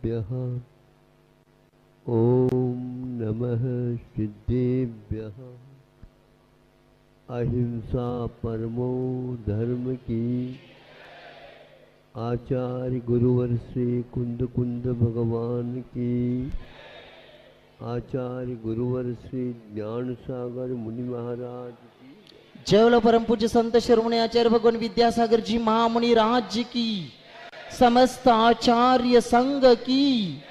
सिद्धेभ्यः ओम नमः सिद्धेभ्यः। अहिंसा परमो धर्म की। आचार्य गुरुवर श्री कुंद कुंद भगवान की। आचार्य गुरुवर श्री ज्ञान सागर मुनि महाराज की। जय बोलो परम पूज्य संत शिरोमणि आचार्य भगवान विद्यासागर जी महामुनि राज्य की। समस्त आचार्य संघ की।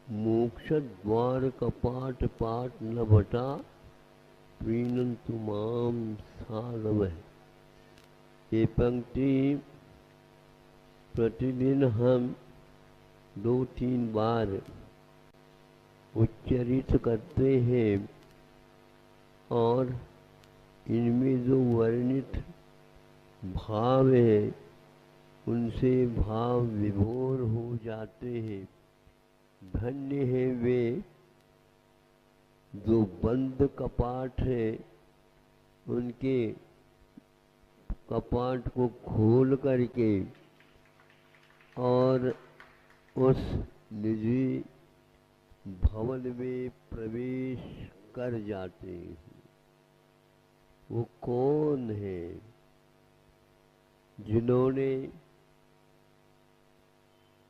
मोक्ष द्वार कपाट पाट न भटा प्रीणंतु माम साधव। ये पंक्ति प्रतिदिन हम 2-3 बार उच्चरित करते हैं और इनमें जो वर्णित भाव है उनसे भाव विभोर हो जाते हैं। धन्य है वे जो बंद कपाट है, उनके कपाट को खोल करके और उस निजी भवन में प्रवेश कर जाते हैं। वो कौन है? जिन्होंने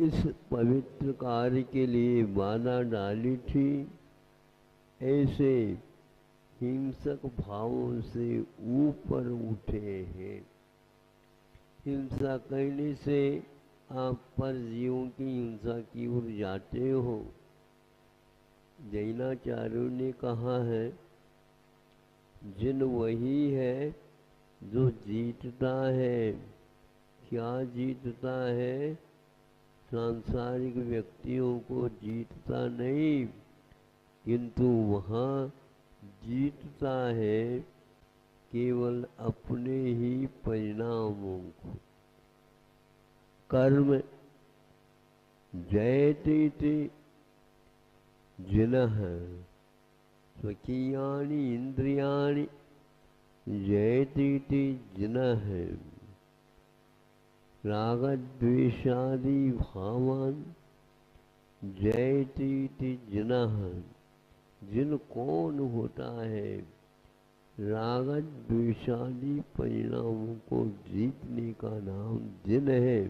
इस पवित्र कार्य के लिए बाधा डाली थी, ऐसे हिंसक भावों से ऊपर उठे हैं। हिंसा करने से आप पर जीवों की हिंसा की ओर जाते हो। जैनाचार्यों ने कहा है, जिन वही है जो जीतता है। क्या जीतता है? सांसारिक व्यक्तियों को जीतता नहीं, किंतु वहाँ जीतता है केवल अपने ही परिणामों को। कर्म जयते जिनः स्वकीयानि इंद्रियाणि जयते जिनः रागद्वेषादि भावान जयते जिनः। जिन कौन होता है? रागद्वेषादि परिणामों को जीतने का नाम जिन है।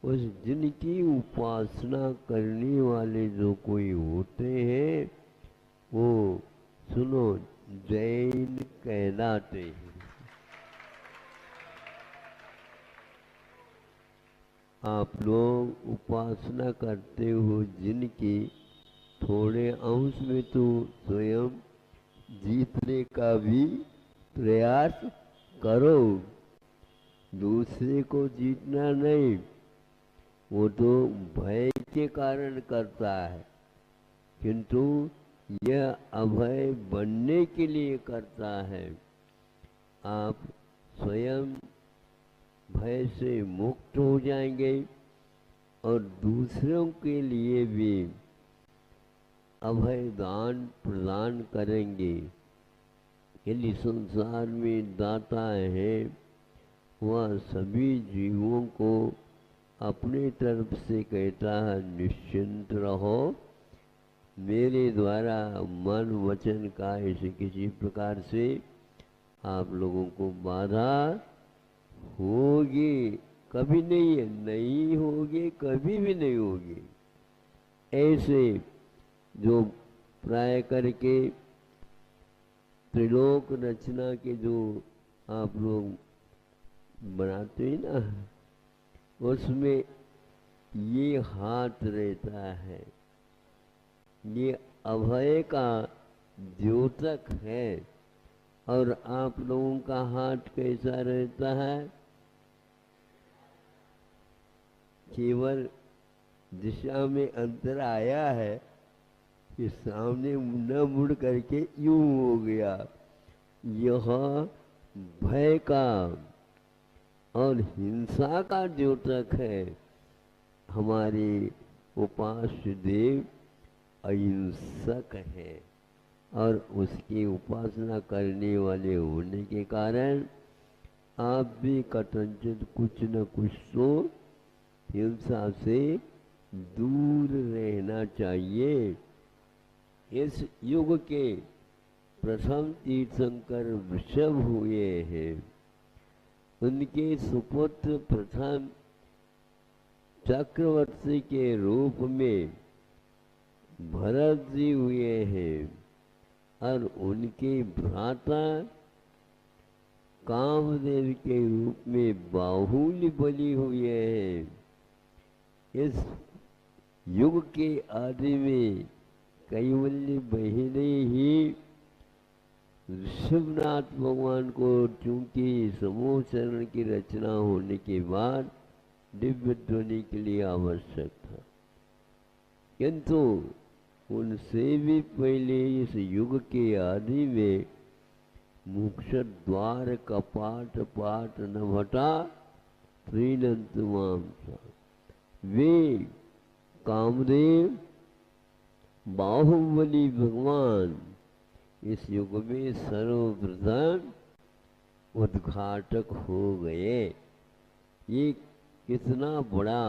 उस जिन की उपासना करने वाले जो कोई होते हैं, वो सुनो जैन कहलाते हैं। आप लोग उपासना करते हो जिनकी, थोड़े अंश में तो स्वयं जीतने का भी प्रयास करो। दूसरे को जीतना नहीं, वो तो भय के कारण करता है, किंतु यह अभय बनने के लिए करता है। आप स्वयं भय से मुक्त हो जाएंगे और दूसरों के लिए भी अभय दान प्रदान करेंगे। यदि संसार में दाता है, वह सभी जीवों को अपने तरफ से कहता है, निश्चिंत रहो, मेरे द्वारा मन वचन काया से किसी प्रकार से आप लोगों को बाधा होगी कभी नहीं है, नहीं होगी, कभी भी नहीं होगी। ऐसे जो प्राय करके त्रिलोक रचना के जो आप लोग बनाते हैं ना, उसमें ये हाथ रहता है, ये अभय का द्योतक है। और आप लोगों का हाथ कैसा रहता है? केवल दिशा में अंतर आया है कि सामने न मुड़ करके यूं हो गया। यह भय का और हिंसा का द्योतक है। हमारे उपास्य देव अहिंसक है और उसकी उपासना करने वाले होने के कारण आप भी कथनचित कुछ न कुछ तो हिंसा से दूर रहना चाहिए। इस युग के प्रथम तीर्थंकर वृषभ हुए हैं। उनके सुपुत्र प्रथम चक्रवर्ती के रूप में भरत जी हुए हैं और उनके भ्राता कामदेव के रूप में बाहुबली हुए हैं। इस युग के आदि में कैवल्य बहिने ही ऋषभनाथ भगवान को, चूंकि समूह चरण की रचना होने के बाद दिव्य ध्वनि के लिए आवश्यक था, किंतु उनसे भी पहले इस युग के आदि में मोक्ष द्वार कपाट पाट न भटा त्रिनंतुमाम था। वे कामदेव बाहुबली भगवान इस युग में सर्वप्रथम उद्घाटक हो गए। ये कितना बड़ा,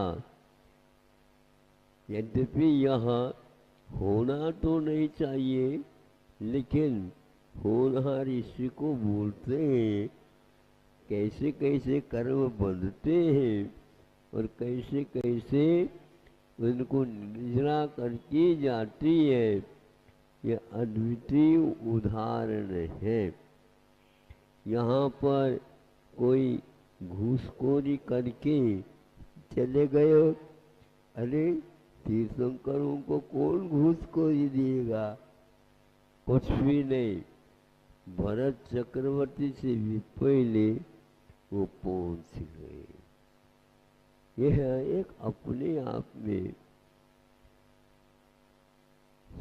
यद्यपि यह होना तो नहीं चाहिए, लेकिन होनहार इसी को बोलते हैं। कैसे कैसे कर्म बंधते हैं और कैसे कैसे उनको निर्जरा करके जाती है, यह अद्वितीय उदाहरण है। यहाँ पर कोई घूसखोरी करके चले गए, अरे तीर्थंकरों को कौन घूसखोरी देगा? कुछ भी नहीं। भरत चक्रवर्ती से भी पहले वो पहुंच गए। यह एक अपने आप में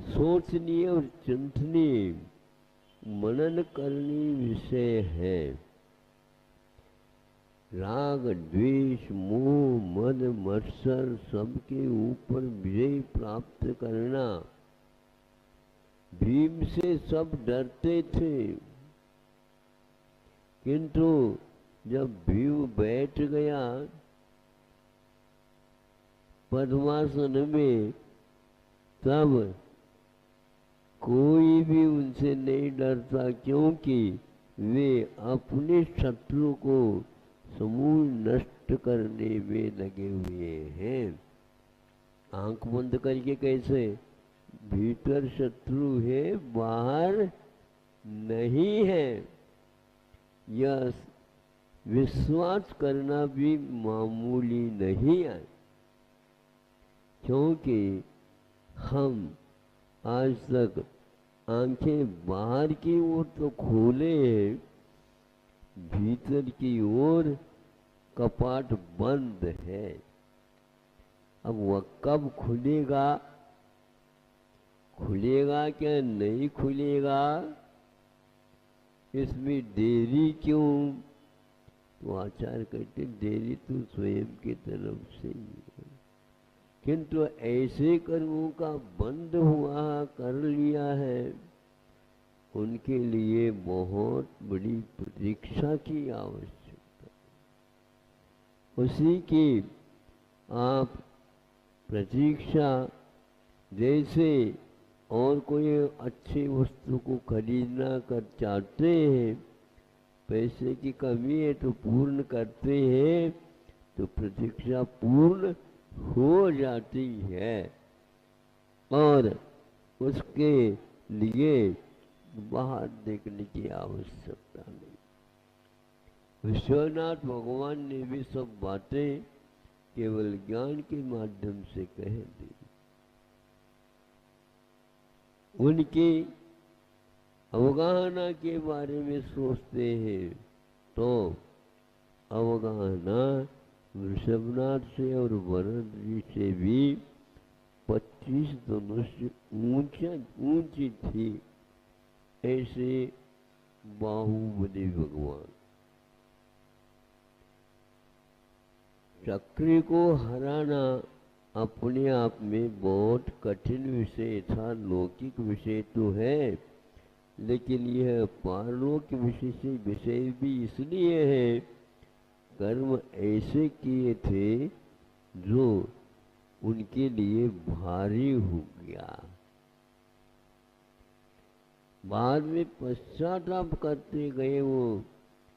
सोचनीय और चिंतनीय मनन करनी विषय है। राग द्वेष मोह मद मत्सर सबके ऊपर विजय प्राप्त करना। भीम से सब डरते थे, किंतु जब भीम बैठ गया पद्मासन में, तब कोई भी उनसे नहीं डरता, क्योंकि वे अपने शत्रु को समूल नष्ट करने में लगे हुए हैं। आंख बंद करके कैसे? भीतर शत्रु है, बाहर नहीं है। यह विश्वास करना भी मामूली नहीं है, क्योंकि हम आज तक आंखें बाहर की ओर तो खोले हैं, भीतर की ओर कपाट बंद है। अब वह कब खुलेगा? खुलेगा क्या नहीं खुलेगा, इसमें देरी क्यों? तो आचार्य कहते देरी तो स्वयं की तरफ से ही है। किंतु ऐसे कर्मों का बंद हुआ कर लिया है, उनके लिए बहुत बड़ी प्रतीक्षा की आवश्यकता। उसी की आप प्रतीक्षा, जैसे और कोई अच्छी वस्तु को खरीदना कर चाहते हैं, पैसे की कमी है तो पूर्ण करते हैं, तो प्रतीक्षा पूर्ण हो जाती है और उसके लिए बाहर देखने की आवश्यकता नहीं। विश्वनाथ भगवान ने भी सब बातें केवल ज्ञान के माध्यम से कह दी। उनकी अवगाहना के बारे में सोचते हैं तो अवगाहना वृषभनाथ से और भरत जी से भी 25 धनुष ऊंची थी। ऐसे बाहुबली भगवान। चक्री को हराना अपने आप में बहुत कठिन विषय था, लौकिक विषय तो है, लेकिन यह पारलोक विषय भी इसलिए है, कर्म ऐसे किए थे जो उनके लिए भारी हो गया। बाद में पश्चाताप करते गए वो,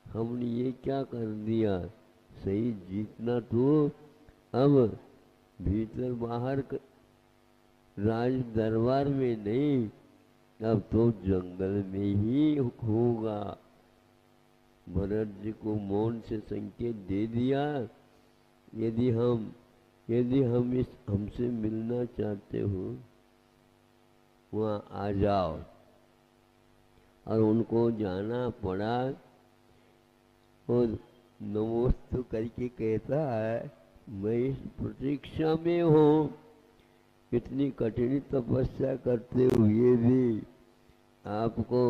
हमने ये क्या कर दिया। सही जीतना तो अब भीतर बाहर राज दरबार में नहीं, अब तो जंगल में ही होगा। भरत जी को मौन से संकेत दे दिया, यदि हम हमसे मिलना चाहते हो वहाँ आ जाओ। और उनको जाना पड़ा और नमोस्तु करके कहता है, मैं इस प्रतीक्षा में हूँ। इतनी कठिन तपस्या करते हुए भी आपको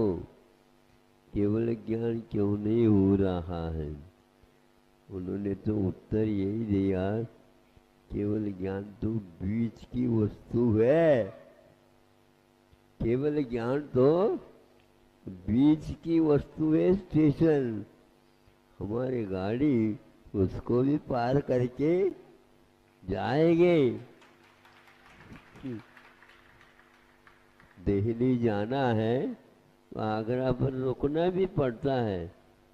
केवल ज्ञान क्यों नहीं हो रहा है। उन्होंने तो उत्तर यही दिया, केवल ज्ञान तो बीच की वस्तु है। केवल ज्ञान तो बीच की वस्तु है, स्टेशन। हमारी गाड़ी उसको भी पार करके जाएंगे। दिल्ली जाना है तो आगरा पर रुकना भी पड़ता है,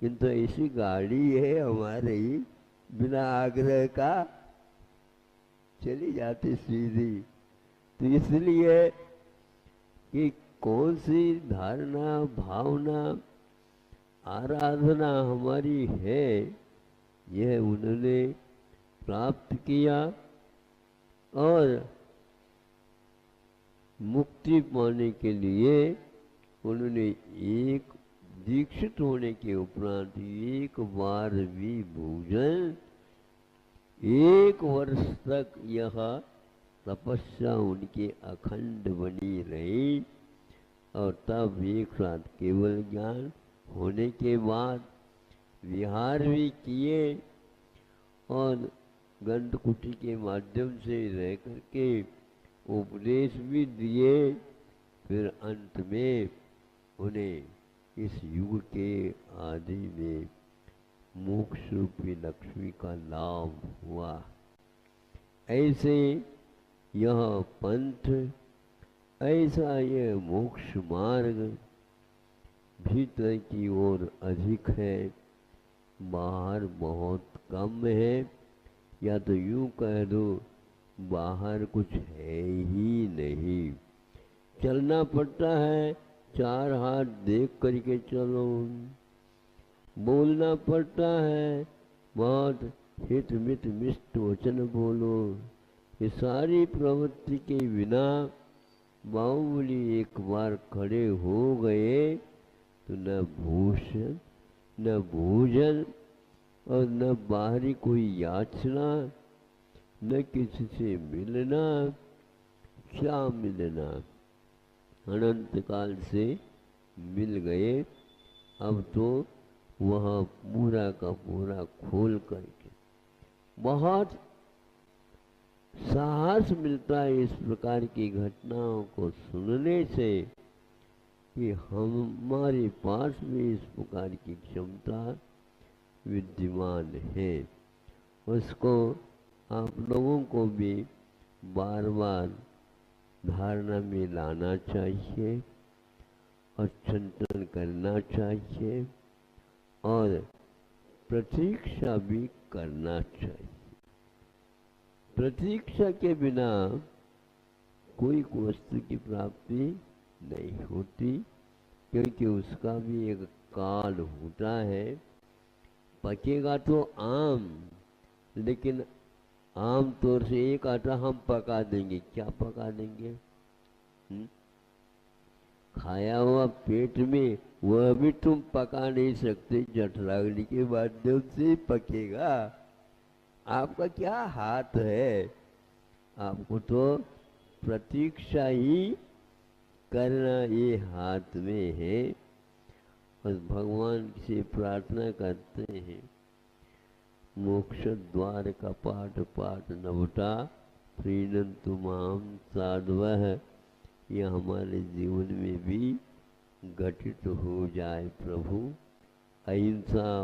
किंतु ऐसी गाड़ी है हमारी, बिना आग्रह का चली जाती सीधी। तो इसलिए कि कौन सी धारणा, भावना, आराधना हमारी है, यह उन्होंने प्राप्त किया और मुक्ति पाने के लिए उन्होंने एक दीक्षित होने के उपरांत एक बार भी भोजन, 1 वर्ष तक यह तपस्या उनकी अखंड बनी रही। और तब एक साथ केवल ज्ञान होने के बाद विहार भी किए और गंधकुटी के माध्यम से रह करके उपदेश भी दिए। फिर अंत में उन्हें इस युग के आदि में मोक्ष रूपी लक्ष्मी का लाभ हुआ। ऐसे यह पंथ, ऐसा यह मोक्ष मार्ग भीतर की ओर अधिक है, बाहर बहुत कम है। या तो यूं कह दो, बाहर कुछ है ही नहीं। चलना पड़ता है, 4 हाथ देख करके चलो। बोलना पड़ता है, बहुत हित मित मिष्ट वचन बोलो। ये सारी प्रवृत्ति के बिना बाहुबली एक बार खड़े हो गए तो न भूषण, न भोजन और न बाहरी कोई याचना, न किसी से मिलना। क्या मिलना, अनंत काल से मिल गए। अब तो वह पूरा का पूरा खोल करके बहुत साहस मिलता है इस प्रकार की घटनाओं को सुनने से कि हमारे पास भी इस प्रकार की क्षमता विद्यमान है। उसको आप लोगों को भी बार बार धारणा में लाना चाहिए और चिंतन करना चाहिए और प्रतीक्षा भी करना चाहिए। प्रतीक्षा के बिना कोई वस्तु की प्राप्ति नहीं होती, क्योंकि उसका भी एक काल होता है। पकेगा तो आम, लेकिन आम तौर से एक आटा हम पका देंगे। क्या पका देंगे? खाया हुआ पेट में वह भी तुम पका नहीं सकते, जठराग्नि के माध्यम से पकेगा। आपका क्या हाथ है? आपको तो प्रतीक्षा ही करना ये हाथ में है। और भगवान से प्रार्थना करते हैं, मोक्ष द्वार का पाठ पाठ नवटा प्रीणंतु माम साधवः। यह हमारे जीवन में भी घटित हो जाए प्रभु। अहिंसा